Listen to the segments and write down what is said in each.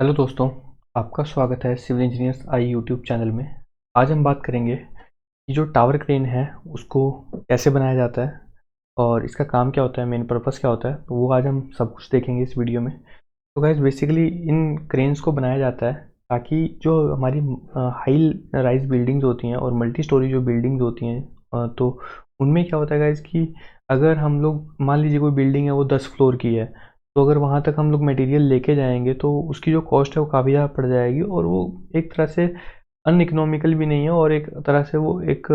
Hello दोस्तों, आपका स्वागत है सिविल इंजीनियर्स आई यूट्यूब चैनल में। आज हम बात करेंगे कि जो टावर क्रेन है उसको कैसे बनाया जाता है और इसका काम क्या होता है, मेन पर्पस क्या होता है। तो वो आज हम सब कुछ देखेंगे इस वीडियो में। तो गाइस बेसिकली इन क्रेन्स को बनाया जाता है ताकि जो हमारी हाई राइज बिल्डिंग्स होती हैं और मल्टी स्टोरी जो बिल्डिंग्स होती हैं, तो उनमें क्या होता है गाइस कि अगर हम लोग मान लीजिए कोई बिल्डिंग है वो 10 फ्लोर की है, तो अगर वहाँ तक हम लोग मटेरियल लेके जाएंगे तो उसकी जो कॉस्ट है वो काफ़ी ज़्यादा पड़ जाएगी और वो एक तरह से अनइकोनॉमिकल भी नहीं है और एक तरह से वो एक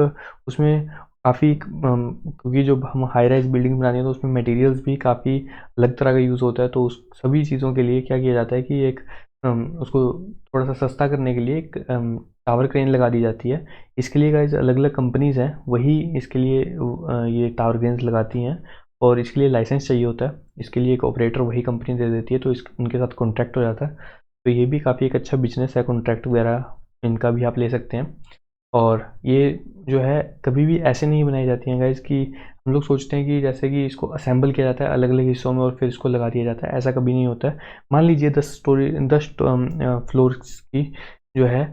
उसमें काफ़ी क्योंकि जो हम हाई राइज बिल्डिंग बनानी है तो उसमें मटेरियल्स भी काफ़ी अलग तरह का यूज़ होता है। तो उस सभी चीज़ों के लिए क्या किया जाता है कि एक उसको थोड़ा सा सस्ता करने के लिए एक टावर क्रेन लगा दी जाती है। इसके लिए गाइस अलग अलग कंपनीज़ हैं, वही इसके लिए ये टावर क्रेन्स लगाती हैं और इसके लिए लाइसेंस चाहिए होता है। इसके लिए एक ऑपरेटर वही कंपनी दे देती है, तो इस उनके साथ कॉन्ट्रैक्ट हो जाता है। तो ये भी काफ़ी एक अच्छा बिजनेस है, कॉन्ट्रैक्ट वगैरह इनका भी आप ले सकते हैं। और ये जो है कभी भी ऐसे नहीं बनाई जाती हैं गाइस कि हम लोग सोचते हैं कि जैसे कि इसको असेंबल किया जाता है अलग अलग हिस्सों में और फिर इसको लगा दिया जाता है। ऐसा कभी नहीं होता है। मान लीजिए 10 फ्लोर्स की जो है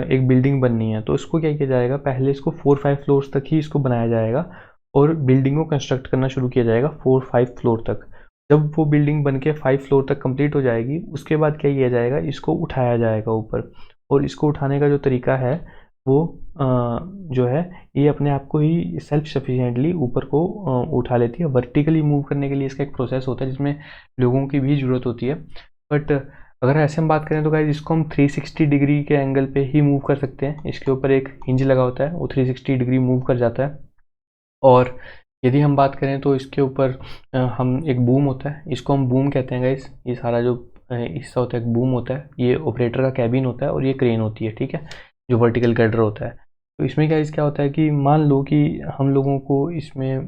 एक बिल्डिंग बननी है, तो इसको क्या किया जाएगा, पहले इसको 4-5 फ्लोर्स तक ही इसको बनाया जाएगा और बिल्डिंग को कंस्ट्रक्ट करना शुरू किया जाएगा 4-5 फ्लोर तक। जब वो बिल्डिंग बन के 5 फ्लोर तक कंप्लीट हो जाएगी उसके बाद क्या किया जाएगा, इसको उठाया जाएगा ऊपर। और इसको उठाने का जो तरीका है वो जो है ये अपने आप को ही सेल्फ सफिशिएंटली ऊपर को उठा लेती है। वर्टिकली मूव करने के लिए इसका एक प्रोसेस होता है जिसमें लोगों की भी ज़रूरत होती है। बट अगर ऐसे हम बात करें तो गाइस इसको हम 360 डिग्री के एंगल पे ही मूव कर सकते हैं। इसके ऊपर एक हिंज लगा होता है, वो 360 डिग्री मूव कर जाता है। और यदि हम बात करें तो इसके ऊपर हम एक बूम होता है, इसको हम बूम कहते हैं गाइस। ये सारा जो हिस्सा होता है एक बूम होता है, ये ऑपरेटर का कैबिन होता है और ये क्रेन होती है, ठीक है, जो वर्टिकल गर्डर होता है। तो इसमें गाइस क्या होता है कि मान लो कि हम लोगों को इसमें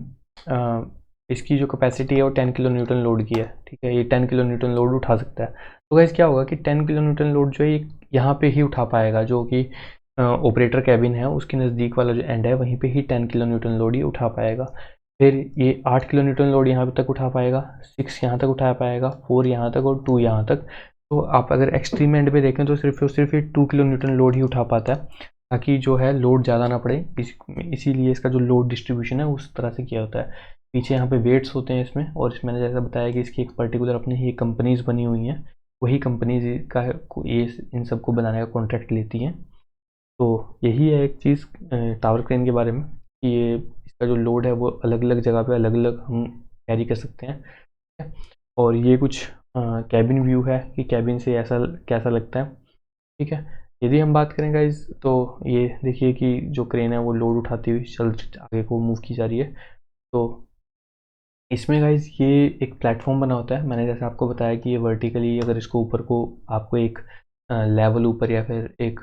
इसकी जो कैपेसिटी है वो 10 किलो न्यूटन लोड की है, ठीक है, ये 10 किलो न्यूटन लोड उठा सकता है। तो गाइस क्या होगा कि 10 किलो न्यूटन लोड जो है ये यहाँ पे ही उठा पाएगा, जो कि ऑपरेटर कैबिन है उसके नज़दीक वाला जो एंड है वहीं पे ही 10 किलो न्यूटन लोड ही उठा पाएगा। फिर ये 8 किलो न्यूटन लोड यहाँ तक उठा पाएगा, 6 यहाँ तक उठा पाएगा, 4 यहाँ तक और 2 यहाँ तक। तो आप अगर एक्सट्रीम एंड पे देखें तो सिर्फ और सिर्फ ये 2 किलो न्यूटन लोड ही उठा पाता है, ताकि जो है लोड ज़्यादा ना पड़े। इसीलिए इसका जो लोड डिस्ट्रीब्यूशन है उस तरह से किया होता है। पीछे यहाँ पे वेट्स होते हैं इसमें, और इसमें मैंने जैसा बताया कि इसकी एक पर्टिकुलर अपनी ही कंपनीज बनी हुई हैं, वही कंपनीज का ये इन सबको बनाने का कॉन्ट्रैक्ट लेती हैं। तो यही है एक चीज़ टावर क्रेन के बारे में कि ये इसका जो लोड है वो अलग अलग जगह पे अलग अलग हम कैरी कर सकते हैं, ठीक है? और ये कुछ कैबिन व्यू है कि कैबिन से ऐसा कैसा लगता है, ठीक है। यदि हम बात करें गाइज तो ये देखिए कि जो क्रेन है वो लोड उठाती हुई चल आगे को मूव की जा रही है। तो इसमें गाइज ये एक प्लेटफॉर्म बना होता है। मैंने जैसे आपको बताया कि ये वर्टिकली अगर इसको ऊपर को आपको एक लेवल ऊपर या फिर एक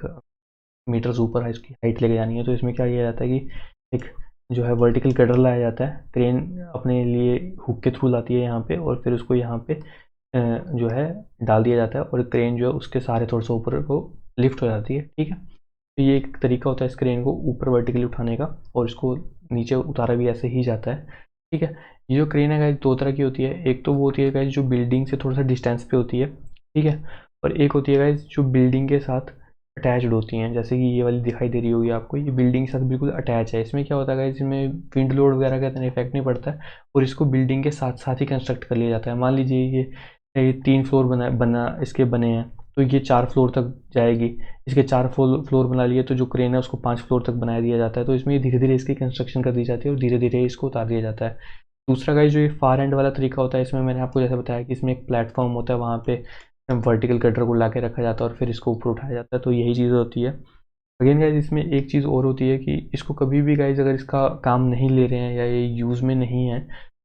मीटर्स ऊपर है इसकी हाइट लेके जानी है, तो इसमें क्या किया जाता है कि एक जो है वर्टिकल कटर लाया जाता है। क्रेन अपने लिए हुक के थ्रू लाती है यहाँ पे और फिर उसको यहाँ पे जो है डाल दिया जाता है और क्रेन जो है उसके सहारे थोड़ा सा ऊपर को लिफ्ट हो जाती है, ठीक है। तो ये एक तरीका होता है इस क्रेन को ऊपर वर्टिकली उठाने का, और इसको नीचे उतारा भी ऐसे ही जाता है, ठीक है। ये जो क्रेन है गाइस दो तरह की होती है। एक तो वो होती है गाइस जो बिल्डिंग से थोड़ा सा डिस्टेंस पे होती है, ठीक है, और एक होती है गाइस जो बिल्डिंग के साथ अटैच्ड होती हैं। जैसे कि ये वाली दिखाई दे रही होगी आपको, ये बिल्डिंग के साथ बिल्कुल अटैच है। इसमें क्या होता है गाइस, इसमें विंड लोड वगैरह का इतना इफेक्ट नहीं पड़ता है और इसको बिल्डिंग के साथ साथ ही कंस्ट्रक्ट कर लिया जाता है। मान लीजिए ये 3 फ्लोर बना इसके बने हैं, तो ये 4 फ्लोर तक जाएगी। इसके 4 फ्लोर बना लिए तो जो क्रेन है उसको 5 फ्लोर तक बनाया दिया जाता है। तो इसमें धीरे धीरे इसकी कंस्ट्रक्शन कर दी जाती है और धीरे धीरे इसको उतार दिया जाता है। दूसरा गाइस जो ये फार एंड वाला तरीका होता है, इसमें मैंने आपको जैसे बताया कि इसमें एक प्लेटफॉर्म होता है, वहाँ पे वर्टिकल कटर को ला के रखा जाता है और फिर इसको ऊपर उठाया जाता है। तो यही चीज़ होती है। अगेन गाइज इसमें एक चीज़ और होती है कि इसको कभी भी गाइज अगर इसका काम नहीं ले रहे हैं या ये यूज़ में नहीं है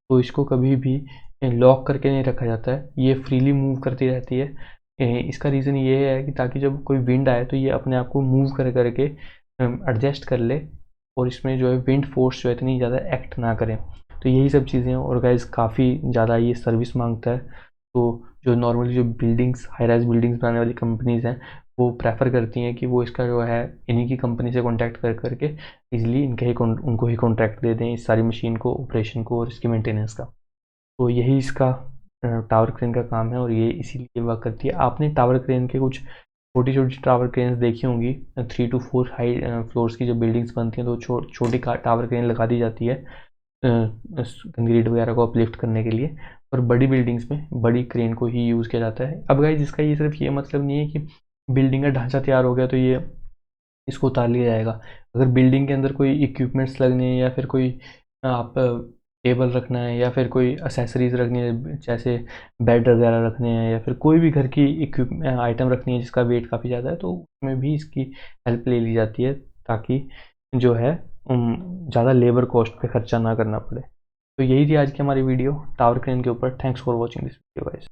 तो इसको कभी भी लॉक करके नहीं रखा जाता है, ये फ्रीली मूव करती रहती है। इसका रीज़न ये है कि ताकि जब कोई विंड आए तो ये अपने आप को मूव कर करके एडजस्ट कर ले और इसमें जो है विंड फोर्स जो है इतनी ज़्यादा एक्ट ना करें। तो यही सब चीज़ें हैं। और गाइज काफ़ी ज़्यादा ये सर्विस मांगता है। तो जो नॉर्मली जो बिल्डिंग्स हाई राइज बिल्डिंग्स बनाने वाली कंपनीज़ हैं वो प्रेफर करती हैं कि वो इसका जो है इन्हीं की कंपनी से कॉन्टैक्ट कर करके इजीली उनको ही कॉन्ट्रैक्ट दे दें इस सारी मशीन को, ऑपरेशन को और इसकी मेंटेनेंस का। तो यही इसका टावर क्रेन का काम है और ये इसीलिए वर्क करती है। आपने टावर क्रेन के कुछ छोटी छोटी टावर क्रेन्स देखी होंगी, 3 to 4 हाई फ्लोर्स की जो बिल्डिंग्स बनती हैं तो छोटी टावर क्रेन लगा दी जाती है कंक्रीट वगैरह को अपलिफ्ट करने के लिए, और बड़ी बिल्डिंग्स में बड़ी क्रेन को ही यूज़ किया जाता है। अब गाइस इसका ये सिर्फ ये मतलब नहीं है कि बिल्डिंग का ढांचा तैयार हो गया तो ये इसको उतार लिया जाएगा। अगर बिल्डिंग के अंदर कोई इक्विपमेंट्स लगने हैं या फिर कोई आप टेबल रखना है या फिर कोई एसेसरीज रखनी है, जैसे बेड वगैरह रखने हैं या फिर कोई भी घर की इक्विप आइटम रखनी है जिसका वेट काफ़ी ज़्यादा है, तो उसमें भी इसकी हेल्प ले ली जाती है ताकि जो है ज़्यादा लेबर कॉस्ट पे खर्चा ना करना पड़े। तो यही थी आज की हमारी वीडियो टावर क्रेन के ऊपर। Thanks for watching this video guys.